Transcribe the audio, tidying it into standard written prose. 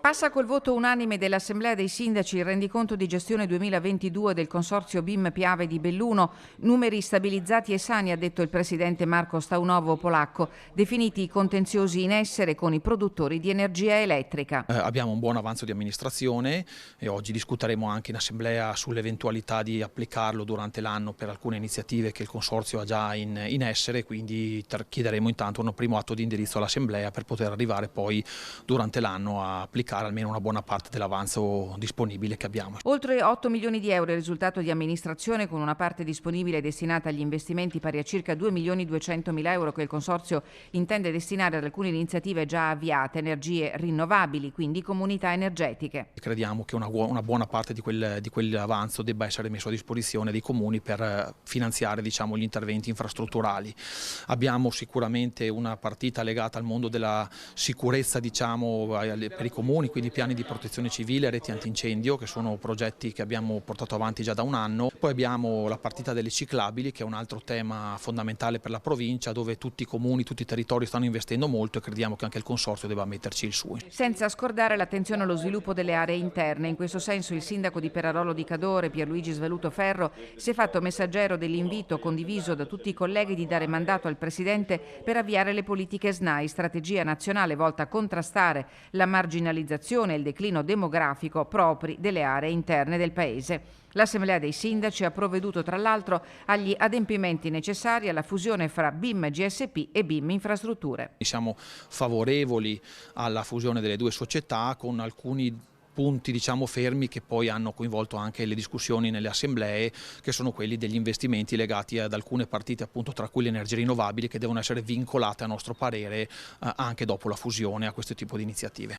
Passa col voto unanime dell'Assemblea dei Sindaci il rendiconto di gestione 2022 del Consorzio BIM Piave di Belluno. Numeri stabilizzati e sani, ha detto il presidente Marco Staunovo Polacco, definiti i contenziosi in essere con i produttori di energia elettrica. Abbiamo un buon avanzo di amministrazione e oggi discuteremo anche in Assemblea sull'eventualità di applicarlo durante l'anno per alcune iniziative che il Consorzio ha già in essere, quindi chiederemo intanto un primo atto di indirizzo all'Assemblea per poter arrivare poi durante l'anno a applicare almeno una buona parte dell'avanzo disponibile che abbiamo. Oltre 8 milioni di euro è il risultato di amministrazione, con una parte disponibile destinata agli investimenti pari a circa 2 milioni 200 mila euro che il Consorzio intende destinare ad alcune iniziative già avviate, energie rinnovabili, quindi comunità energetiche. Crediamo che una buona parte di quell'avanzo debba essere messo a disposizione dei comuni per finanziare, diciamo, gli interventi infrastrutturali. Abbiamo sicuramente una partita legata al mondo della sicurezza, diciamo, per i comuni, quindi piani di protezione civile, reti antincendio, che sono progetti che abbiamo portato avanti già da un anno. Poi abbiamo la partita delle ciclabili, che è un altro tema fondamentale per la provincia, dove tutti i comuni, tutti i territori stanno investendo molto e crediamo che anche il Consorzio debba metterci il suo. Senza scordare l'attenzione allo sviluppo delle aree interne. In questo senso il sindaco di Perarolo di Cadore, Pierluigi Sveluto Ferro, si è fatto messaggero dell'invito condiviso da tutti i colleghi di dare mandato al Presidente per avviare le politiche SNAI, strategia nazionale volta a contrastare la marginalizzazione e il declino demografico propri delle aree interne del Paese. L'Assemblea dei Sindaci ha provveduto tra l'altro agli adempimenti necessari alla fusione fra BIM GSP e BIM Infrastrutture. Siamo favorevoli alla fusione delle due società con alcuni punti, diciamo, fermi che poi hanno coinvolto anche le discussioni nelle assemblee, che sono quelli degli investimenti legati ad alcune partite, appunto, tra cui le energie rinnovabili, che devono essere vincolate a nostro parere anche dopo la fusione a questo tipo di iniziative.